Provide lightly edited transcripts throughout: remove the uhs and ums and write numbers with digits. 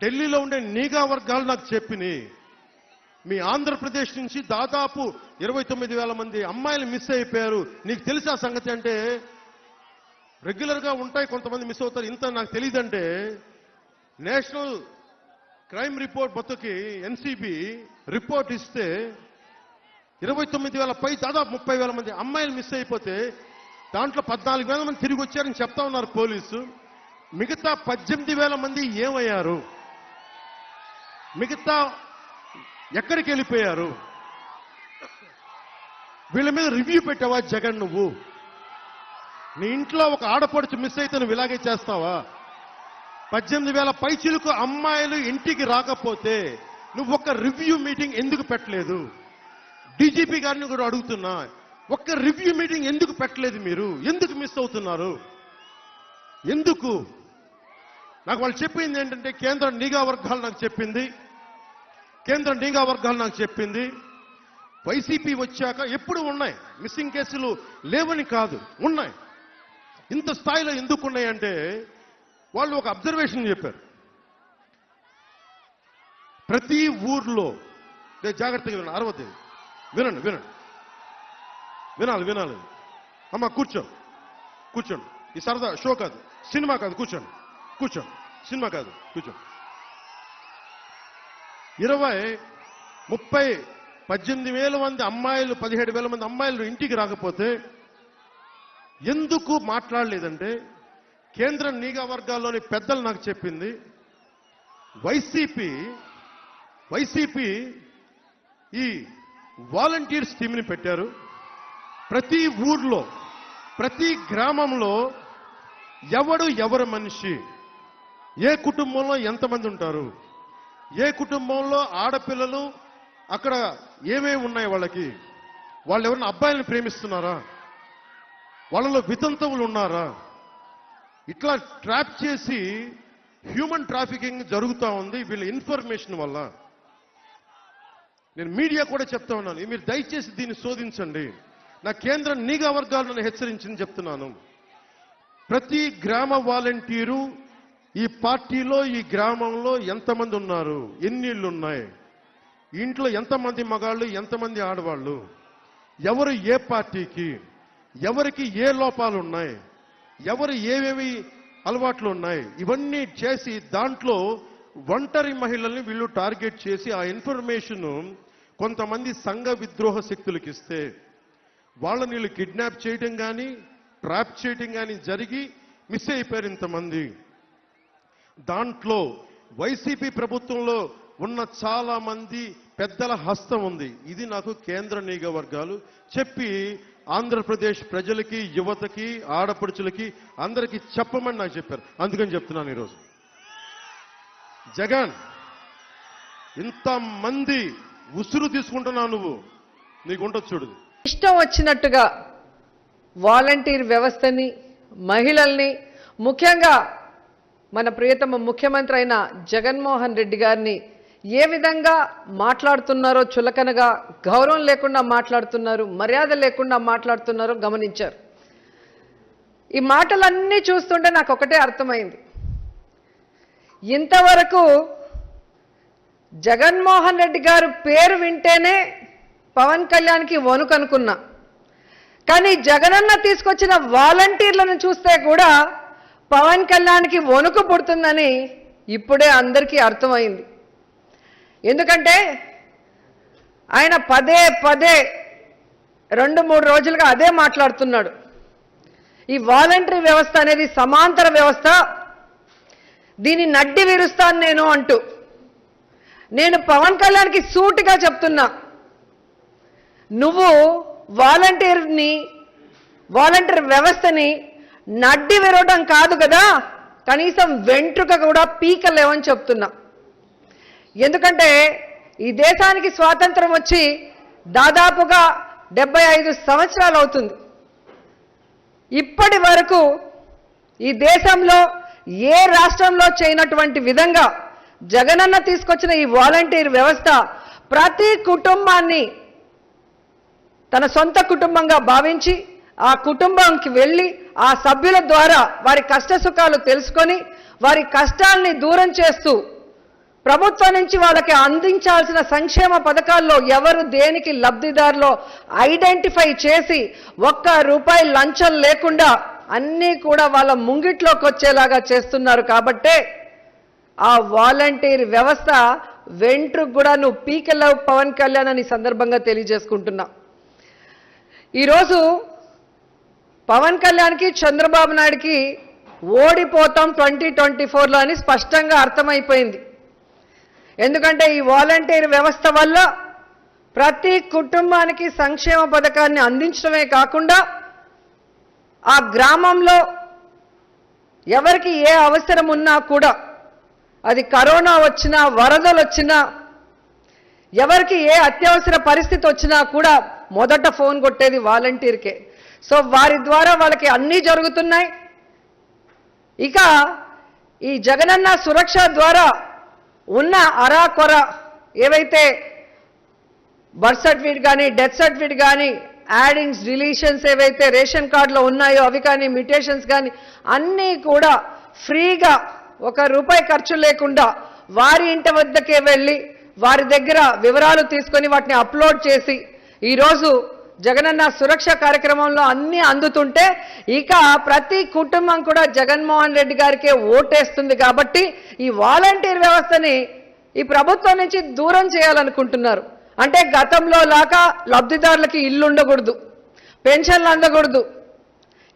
ఢిల్లీలో ఉండే నిఘా వర్గాలు నాకు చెప్పినాయి, మీ ఆంధ్రప్రదేశ్ నుంచి దాదాపు 29,000 మంది అమ్మాయిలు మిస్ అయిపోయారు. నీకు తెలిసా సంగతి అంటే, రెగ్యులర్గా ఉంటాయి కొంతమంది మిస్ అవుతారు, ఇంత నాకు తెలియదంటే నేషనల్ క్రైమ్ రిపోర్ట్ మొత్తకి ఎన్సీబీ రిపోర్ట్ ఇస్తే 29,000 పై దాదాపు 30,000 మంది అమ్మాయిలు మిస్ అయిపోతే దాంట్లో 14,000 మంది తిరిగి వచ్చారని చెప్తా ఉన్నారు పోలీసు. మిగతా 18,000 మంది ఏమయ్యారు? మిగతా ఎక్కడికి వెళ్ళిపోయారు? వీళ్ళ మీద రివ్యూ పెట్టావా జగన్? నువ్వు నీ ఇంట్లో ఒక ఆడపడుచు మిస్ అయితే నువ్వు ఇలాగే చేస్తావా? 18,000 పైచిలకు అమ్మాయిలు ఇంటికి రాకపోతే నువ్వు ఒక రివ్యూ మీటింగ్ ఎందుకు పెట్టలేదు? డీజీపీ గారిని కూడా అడుగుతున్నా, ఒక్క రివ్యూ మీటింగ్ ఎందుకు పెట్టలేదు? మీరు ఎందుకు మిస్ అవుతున్నారు? ఎందుకు? నాకు వాళ్ళు చెప్పింది ఏంటంటే, కేంద్ర నిఘా వర్గాలు నాకు చెప్పింది వైసీపీ వచ్చాక ఎప్పుడు ఉన్నాయి మిస్సింగ్ కేసులు, లేవని కాదు, ఉన్నాయి. ఇంత స్థాయిలో ఎందుకు ఉన్నాయంటే వాళ్ళు ఒక అబ్జర్వేషన్ చెప్పారు. ప్రతి ఊర్లో, జాగ్రత్తగా వినండి, అరవద్దు, వినాలి. అమ్మ కూర్చోండి. ఈ సరదా షో కాదు, సినిమా కాదు, కూర్చోండి. సినిమా కాదు, కూర్చోండి. 20, 30, 18,000 మంది అమ్మాయిలు, 17,000 మంది అమ్మాయిలు ఇంటికి రాకపోతే ఎందుకు మాట్లాడలేదంటే, కేంద్ర నిఘా వర్గాల్లోని పెద్దలు నాకు చెప్పింది, వైసీపీ ఈ వాలంటీర్స్ టీంని పెట్టారు. ప్రతి ఊర్లో, ప్రతి గ్రామంలో ఎవరు మనిషి, ఏ కుటుంబంలో ఎంతమంది ఉంటారు, ఏ కుటుంబంలో ఆడపిల్లలు, అక్కడ ఏమేమి ఉన్నాయి వాళ్ళకి, వాళ్ళు ఎవరైనా అబ్బాయిలను ప్రేమిస్తున్నారా, వాళ్ళలో వితంతువులు ఉన్నారా, ఇట్లా ట్రాప్ చేసి హ్యూమన్ ట్రాఫికింగ్ జరుగుతూ ఉంది వీళ్ళ ఇన్ఫర్మేషన్ వల్ల. నేను మీడియా కూడా చెప్తా ఉన్నాను, మీరు దయచేసి దీన్ని శోధించండి. నా కేంద్ర నిఘా వర్గాలను హెచ్చరించింది చెప్తున్నాను. ప్రతి గ్రామ వాలంటీరు ఈ పార్టీలో, ఈ గ్రామంలో ఎంతమంది ఉన్నారు, ఎన్ని ఇళ్ళు ఉన్నాయి, ఇంట్లో ఎంతమంది మగాళ్ళు, ఎంతమంది ఆడవాళ్ళు, ఎవరు ఏ పార్టీకి, ఎవరికి ఏ లోపాలు ఉన్నాయి, ఎవరు ఏమేమి అలవాట్లు ఉన్నాయి, ఇవన్నీ చేసి దాంట్లో ఒంటరి మహిళల్ని వీళ్ళు టార్గెట్ చేసి ఆ ఇన్ఫర్మేషన్ కొంతమంది సంఘ విద్రోహ శక్తులకు ఇస్తే వాళ్ళని వీళ్ళు కిడ్నాప్ చేయడం కానీ, ట్రాప్ చేయడం కానీ జరిగి మిస్ అయిపోయారు ఇంతమంది. దాంట్లో వైసీపీ ప్రభుత్వంలో ఉన్న చాలా మంది పెద్దల హస్తం ఉంది. ఇది నాకు కేంద్ర నిఘా వర్గాలు చెప్పి ఆంధ్రప్రదేశ్ ప్రజలకి, యువతకి, ఆడపడుచులకి అందరికీ చెప్పమని నాకు చెప్పారు. అందుకని చెప్తున్నాను ఈరోజు. జగన్, ఇంతమంది ఉసురు తీసుకుంటున్నావు నువ్వు, నీకుంటొచ్చు చూడు. ఇష్టం వచ్చినట్టుగా వాలంటీర్ వ్యవస్థని, మహిళల్ని, ముఖ్యంగా మన ప్రియతమ ముఖ్యమంత్రి అయిన జగన్మోహన్ రెడ్డి గారిని ఏ విధంగా మాట్లాడుతున్నారో, చులకనగా, గౌరవం లేకుండా మాట్లాడుతున్నారు, మర్యాద లేకుండా మాట్లాడుతున్నారో గమనించారు. ఈ మాటలన్నీ చూస్తుంటే నాకు ఒకటే అర్థమైంది, ఇంతవరకు జగన్మోహన్ రెడ్డి గారు పేరు వింటేనే పవన్ కళ్యాణ్కి వణుకనుకున్నా, కానీ జగనన్న తీసుకొచ్చిన వాలంటీర్లను చూస్తే కూడా పవన్ కళ్యాణ్కి వణుకు పుడుతుందని ఇప్పుడే అందరికీ అర్థమైంది. ఎందుకంటే ఆయన పదే 2-3 రోజులుగా అదే మాట్లాడుతున్నాడు. ఈ వాలంటరీ వ్యవస్థ అనేది సమాంతర వ్యవస్థ, దీన్ని నడ్డి విరుస్తాను నేను అంటూ. నేను పవన్ కళ్యాణ్కి సూటిగా చెప్తున్నా, నువ్వు వాలంటీర్ వ్యవస్థని నడ్డి విరవడం కాదు కదా, కనీసం వెంట్రుక కూడా పీకలేవని చెప్తున్నా. ఎందుకంటే ఈ దేశానికి స్వాతంత్రం వచ్చి దాదాపుగా 75 సంవత్సరాలు అవుతుంది. ఇప్పటి వరకు ఈ దేశంలో ఏ రాష్ట్రంలో చేయనటువంటి విధంగా జగనన్న తీసుకొచ్చిన ఈ వాలంటీర్ వ్యవస్థ ప్రతి కుటుంబాన్ని తన సొంత కుటుంబంగా భావించి ఆ కుటుంబానికి వెళ్ళి ఆ సభ్యుల ద్వారా వారి కష్ట సుఖాలు తెలుసుకొని వారి కష్టాల్ని దూరం చేస్తూ ప్రభుత్వం నుంచి వాళ్ళకి అందించాల్సిన సంక్షేమ పథకాల్లో ఎవరు దేనికి లబ్ధిదారులో ఐడెంటిఫై చేసి ₹1 లంచం లేకుండా అన్నీ కూడా వాళ్ళ ముంగిట్లోకి వచ్చేలాగా చేస్తున్నారు కాబట్టే ఆ వాలంటీర్ వ్యవస్థ వెంట్రుకు కూడా నువ్వు పీకెళ్ళవు పవన్ కళ్యాణ్ అని సందర్భంగా తెలియజేసుకుంటున్నా. ఈరోజు పవన్ కళ్యాణ్కి చంద్రబాబు నాయుడుకి ఓడిపోతాం 2024లో అని స్పష్టంగా అర్థమైపోయింది. ఎందుకంటే ఈ వాలంటీర్ వ్యవస్థ వల్ల ప్రతి కుటుంబానికి సంక్షేమ పథకాన్ని అందించడమే కాకుండా ఆ గ్రామంలో ఎవరికి ఏ అవసరం ఉన్నా కూడా, అది కరోనా వచ్చినా వరదలు వచ్చినా ఎవరికి ఏ అత్యవసర పరిస్థితి వచ్చినా కూడా మొదట ఫోన్ కొట్టేది వాలంటీర్కే. సో వారి ద్వారా వాళ్ళకి అన్నీ జరుగుతున్నాయి. ఇక ఈ జగనన్న సురక్ష ద్వారా ఉన్న అరాకొర ఏవైతే బర్త్ సర్టిఫికేట్ కానీ డెత్ సర్టిఫికేట్ కానీ యాడింగ్స్ డిలీషన్స్ ఏవైతే రేషన్ కార్డులో ఉన్నాయో అవి కానీ మ్యూటేషన్స్ కానీ అన్నీ కూడా ఫ్రీగా ₹1 ఖర్చు లేకుండా వారి ఇంటి వద్దకే వెళ్ళి వారి దగ్గర వివరాలు తీసుకొని వాటిని అప్లోడ్ చేసి ఈరోజు జగనన్న సురక్ష కార్యక్రమంలో అన్నీ అందుతుంటే ఇక ప్రతి కుటుంబం కూడా జగన్మోహన్ రెడ్డి గారికే ఓటేస్తుంది. కాబట్టి ఈ వాలంటీర్ వ్యవస్థని ఈ ప్రభుత్వం నుంచి దూరం చేయాలనుకుంటున్నారు. అంటే గతంలో లాగా లబ్ధిదారులకి ఇల్లు ఉండకూడదు, పెన్షన్లు అందకూడదు,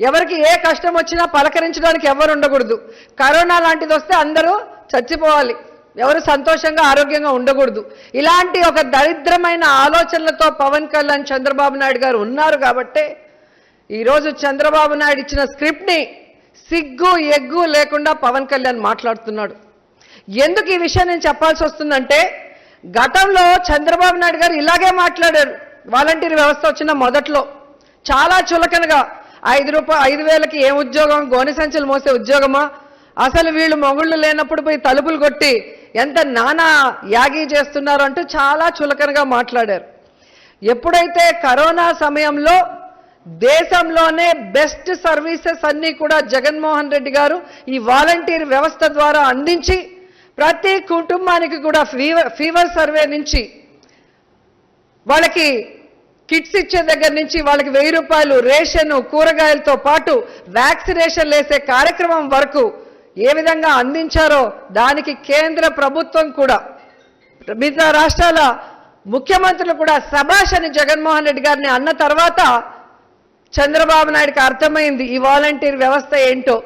ఎవరికి ఏ కష్టం వచ్చినా పలకరించడానికి ఎవరు ఉండకూడదు, కరోనా లాంటిది వస్తే అందరూ చచ్చిపోవాలి, ఎవరు సంతోషంగా ఆరోగ్యంగా ఉండకూడదు. ఇలాంటి ఒక దరిద్రమైన ఆలోచనలతో పవన్ కళ్యాణ్ చంద్రబాబు నాయుడు గారు ఉన్నారు. కాబట్టే ఈరోజు చంద్రబాబు నాయుడు ఇచ్చిన స్క్రిప్ట్ని సిగ్గు ఎగ్గు లేకుండా పవన్ కళ్యాణ్ మాట్లాడుతున్నాడు. ఎందుకు ఈ విషయం నేను చెప్పాల్సి వస్తుందంటే, గతంలో చంద్రబాబు నాయుడు గారు ఇలాగే మాట్లాడారు. వాలంటీర్ వ్యవస్థ వచ్చిన మొదట్లో చాలా చులకనగా ₹5,000కి ఏం ఉద్యోగం, గోనె సంచులు మోసే ఉద్యోగమా, అసలు వీళ్ళు మొగుళ్ళు లేనప్పుడు పోయి తలుపులు కొట్టి ఎంత నానా యాగి చేస్తున్నారు అంటూ చాలా చులకనగా మాట్లాడారు. ఎప్పుడైతే కరోనా సమయంలో దేశంలోనే బెస్ట్ సర్వీసెస్ అన్నీ కూడా జగన్మోహన్ రెడ్డి గారు ఈ వాలంటీర్ వ్యవస్థ ద్వారా అందించి ప్రతి కుటుంబానికి కూడా ఫీవర్ సర్వే నుంచి వాళ్ళకి కిట్స్ ఇచ్చే దగ్గర నుంచి వాళ్ళకి ₹1000 రేషన్ కూరగాయలతో పాటు వ్యాక్సినేషన్ వేసే కార్యక్రమం వరకు ఏ విధంగా అందించారో దానికి కేంద్ర ప్రభుత్వం కూడా మిగతా రాష్ట్రాల ముఖ్యమంత్రులు కూడా శభాష్ అని జగన్మోహన్ రెడ్డి గారిని అన్న తర్వాత చంద్రబాబు నాయుడుకి అర్థమైంది ఈ వాలంటీర్ వ్యవస్థ ఏంటో.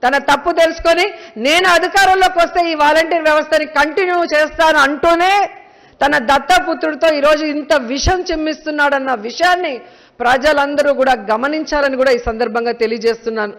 తన తప్పు తెలుసుకొని నేను అధికారంలోకి వస్తే ఈ వాలంటీర్ వ్యవస్థని కంటిన్యూ చేస్తాను అంటూనే తన దత్తపుత్రుడితో ఈరోజు ఇంత విషం చిమ్మిస్తున్నాడన్న విషయాన్ని ప్రజలందరూ కూడా గమనించాలని కూడా ఈ సందర్భంగా తెలియజేస్తున్నాను.